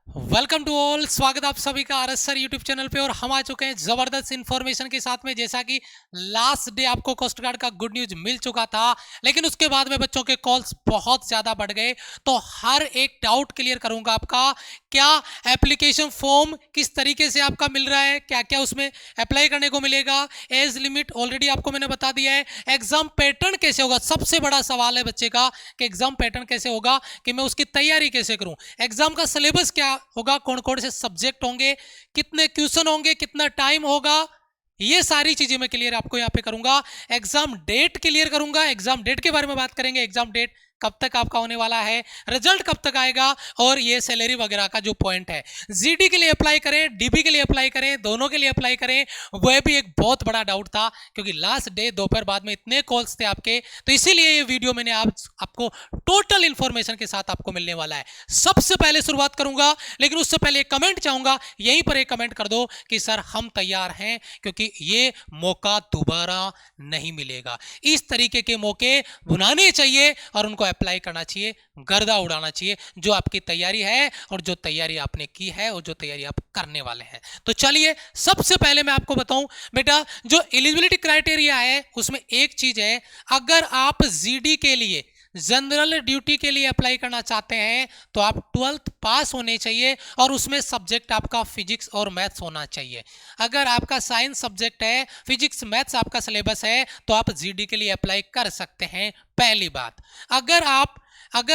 Welcome to all, स्वागत आप सभी का आरएस सर यूट्यूब चैनल पे। और हम आ चुके हैं जबरदस्त इंफॉर्मेशन के साथ में। जैसा कि लास्ट डे आपको कोस्ट गार्ड का गुड न्यूज मिल चुका था, लेकिन उसके बाद में बच्चों के कॉल्स बहुत ज्यादा बढ़ गए। तो हर एक डाउट क्लियर करूंगा आपका। क्या एप्लीकेशन फॉर्म किस तरीके से आपका मिल रहा है, क्या क्या उसमें अप्लाई करने को मिलेगा, एज लिमिट ऑलरेडी आपको मैंने बता दिया है। एग्जाम पैटर्न कैसे होगा, सबसे बड़ा सवाल है बच्चे का कि एग्जाम पैटर्न कैसे होगा, कि मैं उसकी तैयारी कैसे करूं। एग्जाम का सिलेबस क्या होगा, कौन कौन से सब्जेक्ट होंगे, कितने क्वेश्चन होंगे, कितना टाइम होगा, ये सारी चीजें मैं क्लियर आपको यहां पे करूंगा। एग्जाम डेट क्लियर करूंगा, एग्जाम डेट के बारे में बात करेंगे। एग्जाम डेट कब तक आपका होने वाला है, रिजल्ट कब तक आएगा, और ये सैलरी वगैरह का जो पॉइंट है। जीडी के लिए अप्लाई करें, डीबी के लिए अप्लाई करें, दोनों के लिए अप्लाई करें, वह भी एक बहुत बड़ा डाउट था, क्योंकि लास्ट डे दोपहर बाद में इतने कॉल्स थे आपके। तो इसीलिए ये वीडियो मैंने आपको टोटल इंफॉर्मेशन के साथ आपको मिलने वाला है। सबसे पहले शुरुआत करूंगा, लेकिन उससे पहले एक कमेंट चाहूंगा। यहीं पर एक कमेंट कर दो कि सर हम तैयार हैं, क्योंकि ये मौका दोबारा नहीं मिलेगा। इस तरीके के मौके बुलाने चाहिए और उनको अप्लाई करना चाहिए, गर्दा उड़ाना चाहिए, जो आपकी तैयारी है और जो तैयारी आपने की है और जो तैयारी आप करने वाले हैं। तो चलिए, सबसे पहले मैं आपको बताऊं बेटा, जो एलिजिबिलिटी क्राइटेरिया है उसमें एक चीज है। अगर आप जीडी के लिए, जनरल ड्यूटी के लिए अप्लाई करना चाहते हैं, तो आप 12th पास होने चाहिए और उसमें सब्जेक्ट आपका फिजिक्स और मैथ्स होना चाहिए। अगर आपका साइंस सब्जेक्ट है, फिजिक्स मैथ्स आपका सिलेबस है, तो आप जीडी के लिए अप्लाई कर सकते हैं। पहली बात। अगर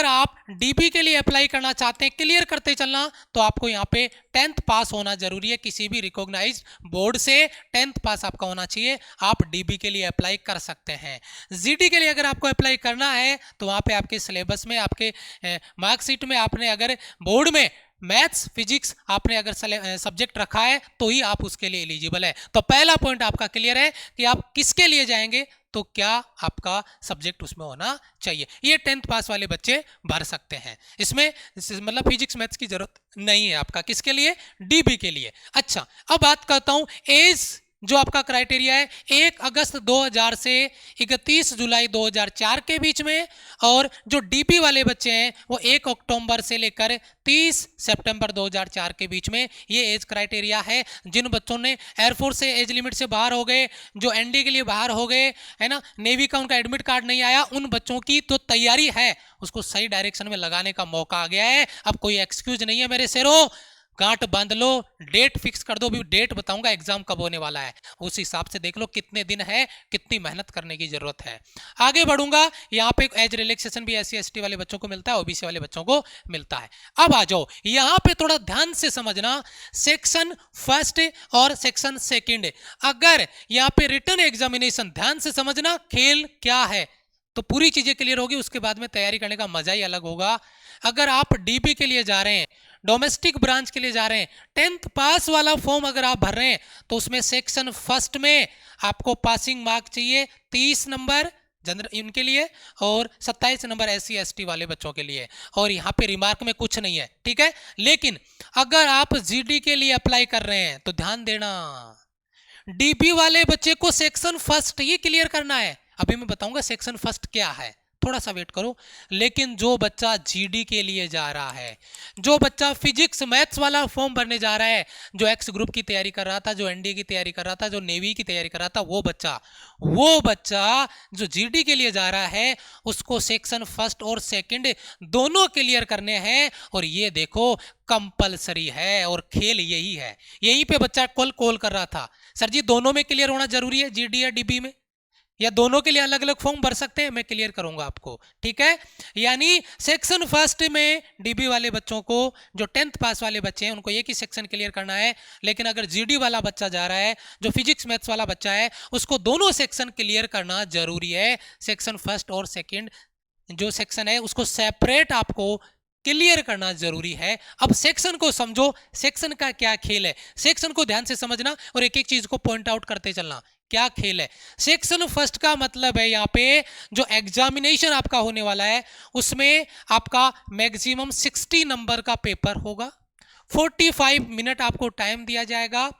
आप डीबी के लिए अप्लाई करना चाहते हैं, क्लियर करते चलना, तो आपको यहाँ पे 10th पास होना जरूरी है। किसी भी रिकॉग्नाइज्ड बोर्ड से 10th पास आपका होना चाहिए। आप डीबी के लिए अप्लाई कर सकते हैं। जीडी के लिए अगर आपको अप्लाई करना है, तो वहाँ पे आपके सिलेबस में, आपके मार्कशीट में, आपने अगर बोर्ड में मैथ्स फिजिक्स आपने अगर सब्जेक्ट रखा है, तो ही आप उसके लिए एलिजिबल है। तो पहला पॉइंट आपका क्लियर है कि आप किसके लिए जाएंगे, तो क्या आपका सब्जेक्ट उसमें होना चाहिए। ये 10th पास वाले बच्चे भर सकते हैं। इसमें मतलब फिजिक्स मैथ्स की जरूरत नहीं है आपका। किसके लिए? डीबी के लिए। अच्छा, अब बात करता हूं एज। जो आपका क्राइटेरिया है 1 अगस्त 2000 से 31 जुलाई 2004 के बीच में, और जो डीपी वाले बच्चे हैं वो 1 अक्टूबर से लेकर 30 सितंबर 2004 के बीच में, ये एज क्राइटेरिया है। जिन बच्चों ने एयरफोर्स से एज लिमिट से बाहर हो गए, जो एनडी के लिए बाहर हो गए, है ना, नेवी का उनका एडमिट कार्ड नहीं आया, उन बच्चों की तो तैयारी है, उसको सही डायरेक्शन में लगाने का मौका आ गया है। अब कोई एक्सक्यूज नहीं है मेरे शेरों। गांठ बांध लो, डेट फिक्स कर दो। भी डेट बताऊंगा एग्जाम कब होने वाला है, उस हिसाब से देख लो कितने दिन है, कितनी मेहनत करने की जरूरत है। आगे बढ़ूंगा। यहाँ पे एज रिलैक्सेशन भी SC ST वाले बच्चों को मिलता है, OBC वाले बच्चों को मिलता है। अब आ जाओ, यहाँ पे थोड़ा ध्यान से समझना, सेक्शन फर्स्ट और सेक्शन सेकंड। अगर यहाँ पे रिटन एग्जामिनेशन, ध्यान से समझना, खेल क्या है, तो पूरी चीजें क्लियर होगी, उसके बाद में तैयारी करने का मजा ही अलग होगा। अगर आप डीबी के लिए जा रहे हैं, डोमेस्टिक ब्रांच के लिए जा रहे हैं, 10th पास वाला फॉर्म अगर आप भर रहे हैं, तो उसमें सेक्शन फर्स्ट में आपको पासिंग मार्क चाहिए 30 नंबर जनरल इनके लिए, और 27 नंबर SC ST वाले बच्चों के लिए। और यहाँ पे रिमार्क में कुछ नहीं है, ठीक है। लेकिन अगर आप जीडी के लिए अप्लाई कर रहे हैं, तो ध्यान देना, डीबी वाले बच्चे को सेक्शन फर्स्ट ही क्लियर करना है। अभी मैं बताऊंगा सेक्शन फर्स्ट क्या है, थोड़ा सा वेट करो। लेकिन जो बच्चा जीडी के लिए जा रहा है, जो बच्चा फिजिक्स मैथ्स वाला फॉर्म भरने जा रहा है, जो एक्स ग्रुप की तैयारी कर रहा था, जो एनडीए की तैयारी कर रहा था, जो नेवी की तैयारी कर रहा था, वो बच्चा जो जीडी के लिए जा रहा है, उसको सेक्शन फर्स्ट और सेकंड दोनों क्लियर करने हैं। और ये देखो, कंपलसरी है, और खेल यही है। यहीं पे बच्चा कॉल कर रहा था, सर जी दोनों में क्लियर होना जरूरी है, जीडी या डीबी में, या दोनों के लिए अलग अलग फॉर्म भर सकते हैं? मैं क्लियर करूंगा आपको, ठीक है। यानी सेक्शन फर्स्ट में डीबी वाले बच्चों को, जो 10th पास वाले बच्चे हैं, उनको एक ही सेक्शन क्लियर करना है। लेकिन अगर जीडी वाला बच्चा जा रहा है, जो फिजिक्स मैथ्स वाला बच्चा है, उसको दोनों सेक्शन क्लियर करना जरूरी है। सेक्शन फर्स्ट और सेकेंड जो सेक्शन है, उसको सेपरेट आपको क्लियर करना जरूरी है। अब सेक्शन को समझो, सेक्शन का क्या खेल है, सेक्शन को ध्यान से समझना और एक एक चीज को पॉइंट आउट करते चलना, क्या खेल है। सेक्शन फर्स्ट का मतलब है, यहाँ पे जो एग्जामिनेशन आपका होने वाला है, उसमें आपका मैक्सिमम 60 नंबर का पेपर होगा। 45 मिनट आपको टाइम दिया जाएगा।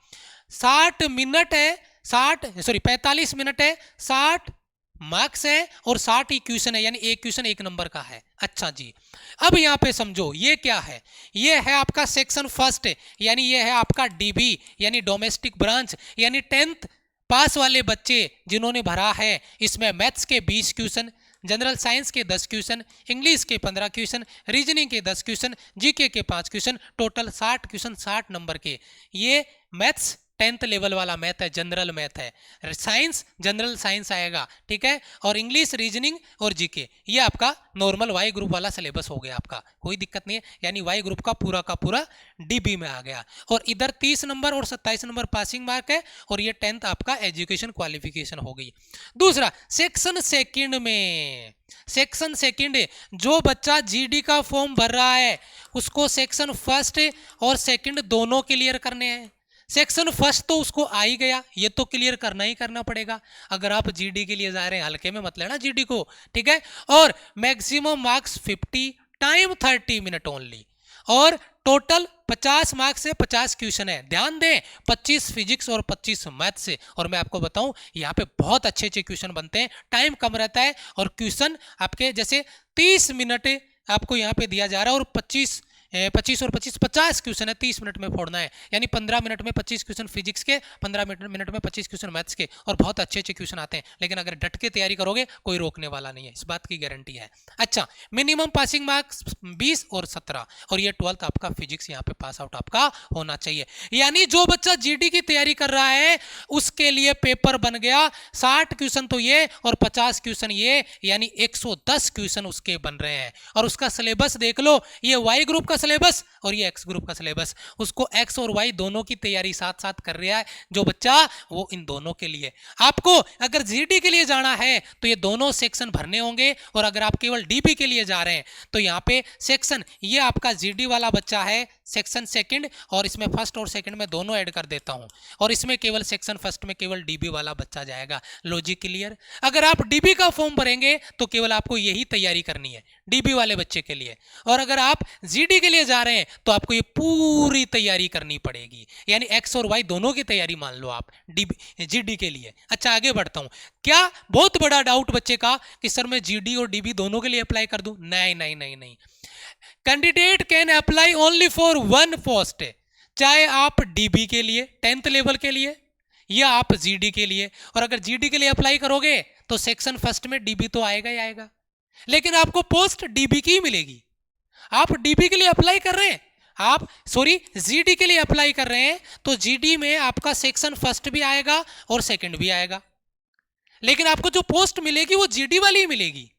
60 मिनट है, 45 मिनट है, 60 मार्क्स है और 60 इक्वेशन है, यानी एक क्वेश्चन 1 नंबर का है। अच्छा जी, अब यहाँ पे समझो ये क्या है, ये है आपका सेक्शन फर्स्ट, यानी ये है आपका डीबी यानी डोमेस्टिक ब्रांच, यानी 10th पास वाले बच्चे जिन्होंने भरा है। इसमें मैथ्स के 20 क्वेश्चन, जनरल साइंस के 10 क्वेश्चन, इंग्लिश के 15 क्वेश्चन, रीजनिंग के 10 क्वेश्चन, जीके के 5 क्वेश्चन, टोटल 60 क्वेश्चन 60 नंबर के। ये मैथ्स 10th लेवल वाला मैथ है, जनरल मैथ है। साइंस जनरल साइंस आएगा, ठीक है, और इंग्लिश, रीजनिंग और जीके ये आपका नॉर्मल वाई ग्रुप वाला सिलेबस हो गया आपका, कोई दिक्कत नहीं है, यानी वाई ग्रुप का पूरा डीबी में आ गया। और इधर 30 नंबर और 27 नंबर पासिंग मार्क है, और ये 10th आपका एजुकेशन क्वालिफिकेशन हो गई। दूसरा सेक्शन सेकंड में, सेक्शन सेकंड जो बच्चा जीडी का फॉर्म भर रहा है उसको सेक्शन फर्स्ट और सेकंड दोनों क्लियर करने हैं। सेक्शन फर्स्ट तो उसको आ ही गया, ये तो क्लियर करना ही करना पड़ेगा। अगर आप जीडी के लिए जा रहे हैं, हल्के में मत लेना जीडी को, ठीक है। और maximum marks 50, time 30 minute only, और टोटल 50 मार्क्स से 50 क्वेश्चन है। ध्यान दें 25 फिजिक्स और 25 मैथ से। और मैं आपको बताऊं यहाँ पे बहुत अच्छे अच्छे क्वेश्चन बनते हैं, टाइम कम रहता है, और क्वेश्चन आपके जैसे 30 मिनट आपको यहाँ पे दिया जा रहा है, और 25 और 25 50 क्वेश्चन है, 30 मिनट में फोड़ना है, यानी 15 मिनट में 25 क्वेश्चन फिजिक्स के, 15 मिनट में 25 क्वेश्चन मैथ्स के, और बहुत अच्छे अच्छे क्वेश्चन आते हैं। लेकिन अगर डट के तैयारी करोगे कोई रोकने वाला नहीं है, इस बात की गारंटी है। अच्छा, मिनिमम पासिंग मार्क्स 20 और 17, और ये 12th आपका फिजिक्स यहाँ पे पास आउट आपका होना चाहिए। यानी जो बच्चा जीडी की तैयारी कर रहा है उसके लिए पेपर बन गया 60 क्वेश्चन तो ये और 50 क्वेश्चन ये, यानी 110 क्वेश्चन उसके बन रहे हैं। और उसका सिलेबस देख लो, ये वाई ग्रुप का सिलेबस और ये एक्स ग्रुप का सिलेबस, उसको एक्स और वाई दोनों की तैयारी साथ साथ कर रहा है जो बच्चा, वो इन दोनों के लिए। आपको अगर जीडी के लिए जाना है तो ये दोनों सेक्शन भरने होंगे, और अगर आप केवल डीबी के लिए जा रहे हैं तो यहाँ पे सेक्शन, ये आपका जीडी वाला बच्चा है सेक्शन सेकंड, और इसमें फर्स्ट और सेकंड में दोनों ऐड कर देता हूं, और इसमें केवल सेक्शन फर्स्ट में केवल डीबी वाला बच्चा जाएगा। Logic clear? अगर आप डीबी का फॉर्म भरेंगे तो केवल आपको यही तैयारी करनी है डीबी वाले बच्चे के लिए, और अगर आप जीडी के लिए जा रहे हैं तो आपको ये पूरी तैयारी करनी पड़ेगी, यानी एक्स और वाई दोनों की तैयारी मान लो आप डीबी जीडी के लिए। अच्छा, आगे बढ़ता हूं। क्या बहुत बड़ा डाउट बच्चे का कि सर मैं जीडी और डीबी दोनों के लिए अप्लाई कर दूं? नहीं नहीं नहीं नहीं, candidate can apply only for one post, चाहे आप डीबी के लिए 10th लेवल के लिए या आप जीडी के लिए। और अगर जीडी के लिए अप्लाई करोगे तो सेक्शन फर्स्ट में डीबी तो आएगा ही आएगा, लेकिन आपको पोस्ट डीबी की ही मिलेगी। आप डीबी के लिए अप्लाई कर रहे हैं, आप सॉरी जीडी के लिए अप्लाई कर रहे हैं, तो जीडी में आपका सेक्शन फर्स्ट भी आएगा और सेकंड भी आएगा, लेकिन आपको जो पोस्ट मिलेगी वो जीडी वाली ही मिलेगी।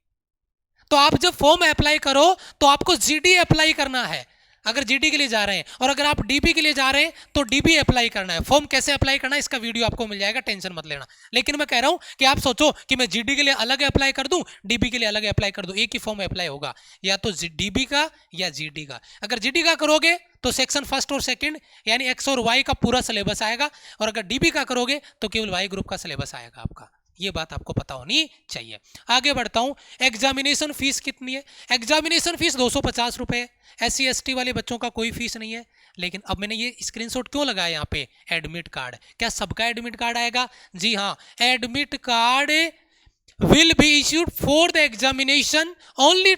तो आप जब फॉर्म अप्लाई करो तो आपको जीडी अप्लाई करना है अगर जीडी के लिए जा रहे हैं, और अगर आप डीबी के लिए जा रहे हैं तो डीबी अप्लाई करना है। फॉर्म कैसे अप्लाई करना है इसका वीडियो आपको मिल जाएगा, टेंशन मत लेना। लेकिन मैं कह रहा हूं कि आप सोचो कि मैं जीडी के लिए अलग अप्लाई कर दूं, डीबी के लिए अलग अप्लाई कर दूं, एक ही फॉर्म अप्लाई होगा, या तो डीबी का या जीडी का। अगर जीडी का करोगे तो सेक्शन फर्स्ट और सेकंड यानी एक्स और वाई का पूरा सिलेबस आएगा, और अगर डीबी का करोगे तो केवल वाई ग्रुप का सिलेबस आएगा आपका। ये बात आपको पता होनी चाहिए। आगे बढ़ता हूं। एग्जामिनेशन फीस कितनी है? एग्जामिनेशन फीस 250 रुपए। SC ST वाले बच्चों का कोई फीस नहीं है। लेकिन अब मैंने ये स्क्रीनशॉट क्यों लगाया यहाँ पे? एडमिट कार्ड, क्या सबका एडमिट कार्ड आएगा? जी हाँ, admit card will be issued for the examination only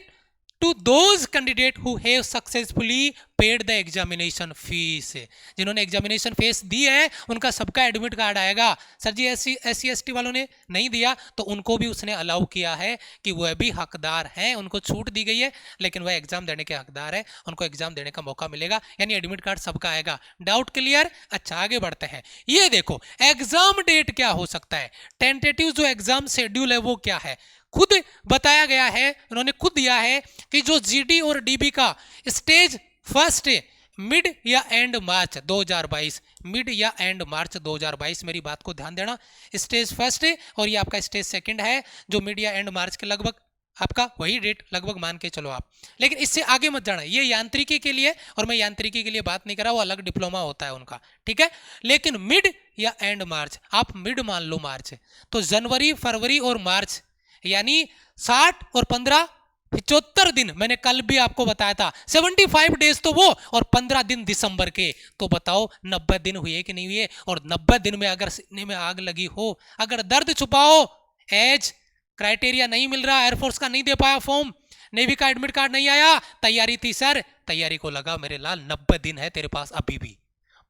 to those candidate who have successfully paid the examination fees। जिन्होंने एग्जामिनेशन फीस दी है उनका सबका एडमिट कार्ड आएगा। सर जी SC ST वालों ने नहीं दिया तो उनको भी उसने अलाउ किया है कि वह भी हकदार हैं, उनको छूट दी गई है, लेकिन वह एग्जाम देने के हकदार है, उनको एग्जाम देने का मौका मिलेगा, यानी एडमिट कार्ड सबका आएगा। Doubt clear? अच्छा, आगे बढ़ते हैं। ये देखो एग्जाम डेट क्या हो सकता है, टेंटेटिव जो एग्जाम शेड्यूल है वो क्या है, खुद बताया गया है, उन्होंने खुद दिया है कि जो जीडी और डीबी का स्टेज फर्स्ट मिड या एंड मार्च 2022, मिड या एंड मार्च 2022, मेरी बात को ध्यान देना, स्टेज फर्स्ट और ये आपका स्टेज सेकंड है जो मिड या एंड मार्च के लगभग आपका वही डेट लगभग मान के चलो आप, लेकिन इससे आगे मत जाना। ये यांत्रिकी के लिए, और मैं यांत्रिकी के लिए बात नहीं कर रहा, वो अलग डिप्लोमा होता है उनका, ठीक है। लेकिन मिड या एंड मार्च, आप मिड मान लो मार्च, तो जनवरी फरवरी और मार्च यानी 60 और 15 75 दिन, मैंने कल भी आपको बताया था 75 डेज तो वो, और 15 दिन दिसंबर के, तो बताओ 90 दिन हुए कि नहीं हुए। और 90 दिन में अगर सीने में आग लगी हो, अगर दर्द छुपाओ एज क्राइटेरिया नहीं मिल रहा, एयरफोर्स का नहीं दे पाया फॉर्म, नेवी का एडमिट कार्ड नहीं आया, तैयारी थी सर, तैयारी को लगा मेरे लाल 90 दिन है तेरे पास अभी भी।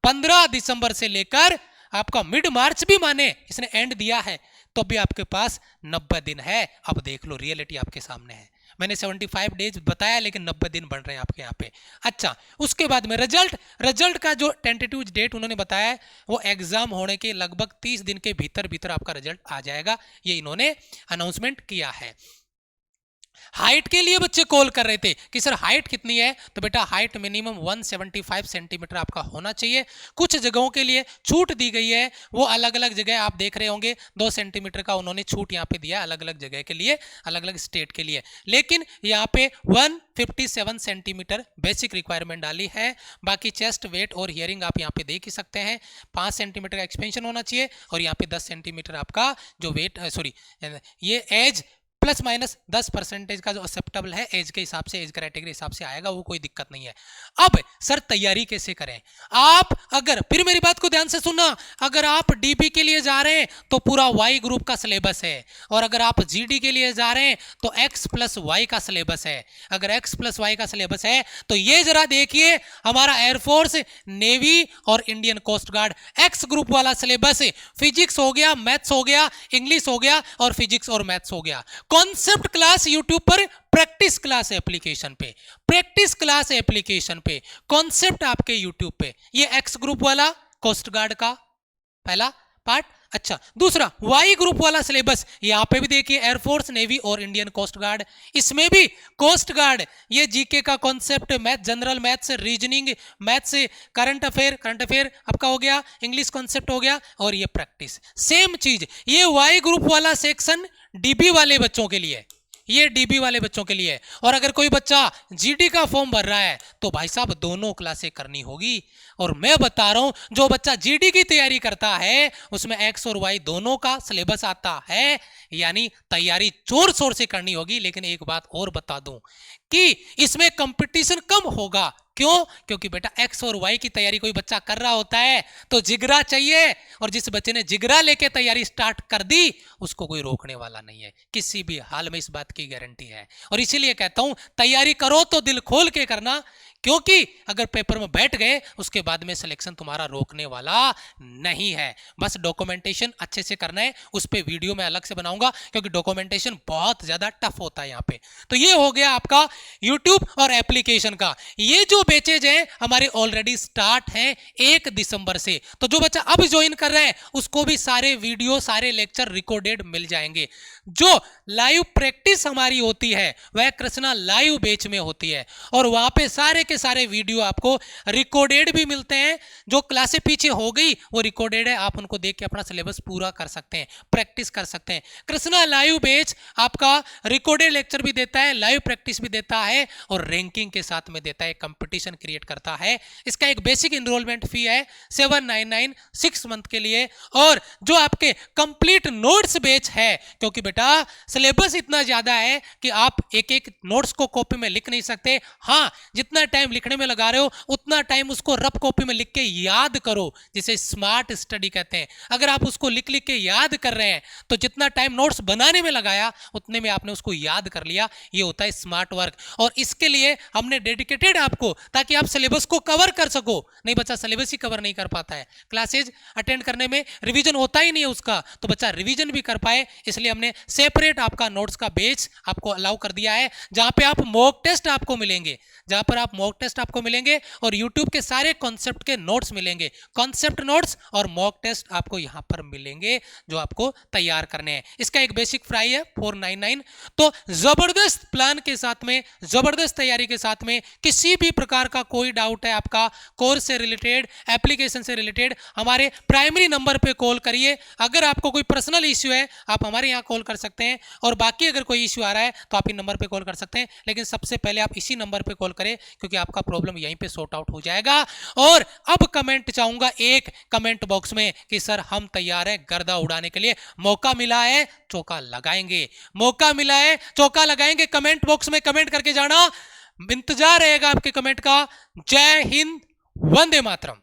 15 दिसंबर से लेकर आपका मिड मार्च भी माने इसने एंड दिया है, तो भी आपके पास 90 दिन है। अब देख लो, रियलिटी आपके सामने है। मैंने 75 डेज बताया, लेकिन 90 दिन बन रहे हैं आपके यहाँ पे। अच्छा, उसके बाद में रिजल्ट का जो टेंटेटिव डेट उन्होंने बताया है, वो एग्जाम होने के लगभग 30 दिन के भीतर भीतर आपका रिजल्ट आ जाएगा, ये इन्होंने अनाउंसमेंट किया है। हाइट के लिए बच्चे कॉल कर रहे थे कि सर हाइट कितनी है, तो बेटा हाइट मिनिमम 175 सेंटीमीटर आपका होना चाहिए। कुछ जगहों के लिए छूट दी गई है, वो अलग अलग जगह आप देख रहे होंगे 2 सेंटीमीटर का उन्होंने छूट यहाँ पे दिया अलग अलग जगह के लिए, अलग अलग स्टेट के लिए, लेकिन यहाँ पे 157 सेंटीमीटर बेसिक रिक्वायरमेंट डाली है। बाकी चेस्ट, वेट और हियरिंग आप यहाँ पे देख ही सकते हैं। 5 सेंटीमीटर का एक्सपेंशन होना चाहिए, और यहाँ पे 10 सेंटीमीटर आपका जो वेट ये एज प्लस माइनस 10% का जो एक्सेप्टेबल है एज के हिसाब से, एज कैटेगरी हिसाब से आएगा, वो कोई दिक्कत नहीं है। अब सर तैयारी कैसे करें? आप अगर फिर मेरी बात को ध्यान से सुनना, अगर आप डीबी के लिए जा रहे हैं तो पूरा वाई ग्रुप का सिलेबस है, और अगर आप जीडी के लिए जा रहे हैं तो एक्स प्लस वाई का सिलेबस है। अगर एक्स प्लस वाई का सिलेबस है तो ये जरा देखिए, हमारा एयरफोर्स, नेवी और Indian coast guard X group वाला सिलेबस, फिजिक्स हो गया, मैथ्स हो गया, इंग्लिश हो गया और फिजिक्स और मैथ्स हो गया। कॉन्सेप्ट क्लास यूट्यूब पर, प्रैक्टिस क्लास एप्लीकेशन पे, प्रैक्टिस क्लास एप्लीकेशन पे, कॉन्सेप्ट आपके यूट्यूब पे। ये एक्स ग्रुप वाला कोस्ट गार्ड का पहला पार्ट। अच्छा, दूसरा वाई ग्रुप वाला सिलेबस, यहां पे भी देखिए एयरफोर्स, नेवी और इंडियन कोस्ट गार्ड। इसमें भी कोस्ट गार्ड, ये जीके का concept, math, general maths, reasoning maths, current affair आपका हो गया, इंग्लिश कॉन्सेप्ट हो गया, और ये प्रैक्टिस। सेम चीज ये वाई ग्रुप वाला सेक्शन डीबी वाले बच्चों के लिए, ये डीबी वाले बच्चों के लिए। और अगर कोई बच्चा जीडी का फॉर्म भर रहा है तो भाई साहब दोनों क्लासें करनी होगी। और मैं बता रहा हूं, जो बच्चा जीडी की तैयारी करता है उसमें एक्स और वाई दोनों का सिलेबस आता है, यानी तैयारी जोर शोर से करनी होगी। लेकिन एक बात और बता दूं कि इसमें कंपटीशन कम होगा। क्यों? क्योंकि बेटा एक्स और वाई की तैयारी कोई बच्चा कर रहा होता है तो जिगरा चाहिए, और जिस बच्चे ने जिगरा लेके तैयारी स्टार्ट कर दी उसको कोई रोकने वाला नहीं है, किसी भी हाल में, इस बात की गारंटी है। और इसीलिए कहता हूं तैयारी करो तो दिल खोल के करना, क्योंकि अगर पेपर में बैठ गए उसके बाद में सिलेक्शन तुम्हारा रोकने वाला नहीं है। बस डॉक्यूमेंटेशन अच्छे से करना है, उस पर वीडियो में अलग से बनाऊंगा, क्योंकि डॉक्यूमेंटेशन बहुत ज्यादा टफ होता है यहाँ पे। तो ये हो गया आपका यूट्यूब और एप्लीकेशन का। ये जो बैचेज हैं हमारे ऑलरेडी स्टार्ट हैं 1 दिसंबर से, तो जो बच्चा अब ज्वाइन कर रहे हैं उसको भी सारे वीडियो, सारे लेक्चर रिकॉर्डेड मिल जाएंगे। जो लाइव प्रैक्टिस हमारी होती है वह कृष्णा लाइव बैच में होती है, और वहां पे सारे के सारे वीडियो आपको रिकॉर्डेड भी मिलते हैं। जो क्लासें पीछे हो गई वो रिकॉर्डेड है, आप उनको देख के अपना सिलेबस पूरा कर सकते हैं, प्रैक्टिस कर सकते हैं। कृष्णा लाइव बैच आपका रिकॉर्डेड लेक्चर भी देता है, लाइव प्रैक्टिस भी देता है, और रैंकिंग के साथ में देता है, कंपटीशन क्रिएट करता है। इसका एक बेसिक इनरोलमेंट फी है 799 6 मंथ के लिए। और जो आपके कंप्लीट नोट्स बैच है, क्योंकि बेटा सिलेबस इतना ज्यादा है कि आप एक एक नोट्स को कॉपी में लिख नहीं सकते। हाँ, जितना टाइम लिखने में लगा रहे हो उतना टाइम उसको रफ कॉपी में लिख के याद करो, जिसे स्मार्ट स्टडी कहते हैं। अगर आप उसको लिख लिख के याद कर रहे हैं तो जितना टाइम नोट्स बनाने में लगाया उतने में आपने उसको याद कर लिया, ये होता है स्मार्ट वर्क। और इसके लिए हमने डेडिकेटेड आपको, ताकि आप सिलेबस को कवर कर सको। नहीं, बच्चा सिलेबस ही कवर नहीं कर पाता है, क्लासेज अटेंड करने में रिवीजन होता ही नहीं है उसका, तो बच्चा रिवीजन भी कर पाए, इसलिए हमने सेपरेट आपका नोट्स का बैच आपको अलाउ कर दिया है, जहां पे आप मॉक टेस्ट आपको मिलेंगे, जहां पर आप मॉक टेस्ट आपको मिलेंगे और यूट्यूब के सारे कॉन्सेप्ट के नोट्स मिलेंगे, कॉन्सेप्ट नोट्स और मॉक टेस्ट आपको यहां पर मिलेंगे जो आपको तैयार करने हैं। इसका एक बेसिक प्राइस है 499। तो जबरदस्त प्लान के साथ में, जबरदस्त तैयारी के साथ में, किसी भी प्रकार का कोई डाउट है आपका कोर्स से रिलेटेड, एप्लीकेशन से रिलेटेड, हमारे प्राइमरी नंबर पे कॉल करिए। अगर आपको कोई पर्सनल इश्यू है आप हमारे यहाँ कॉल कर सकते हैं, और बाकी अगर कोई इश्यू आ रहा है तो आप इन नंबर पे कॉल कर सकते हैं, लेकिन सबसे पहले आप इसी नंबर पे कॉल करें, क्योंकि आपका प्रॉब्लम यहीं पे सॉर्ट आउट हो जाएगा। और अब कमेंट चाहूंगा एक कमेंट बॉक्स में कि सर हम तैयार हैं गर्दा उड़ाने के लिए, मौका मिला है चौका लगाएंगे, मौका मिला है चौका लगाएंगे। कमेंट बॉक्स में कमेंट करके जाना, इंतजार रहेगा आपके कमेंट का। जय हिंद, वंदे मातरम।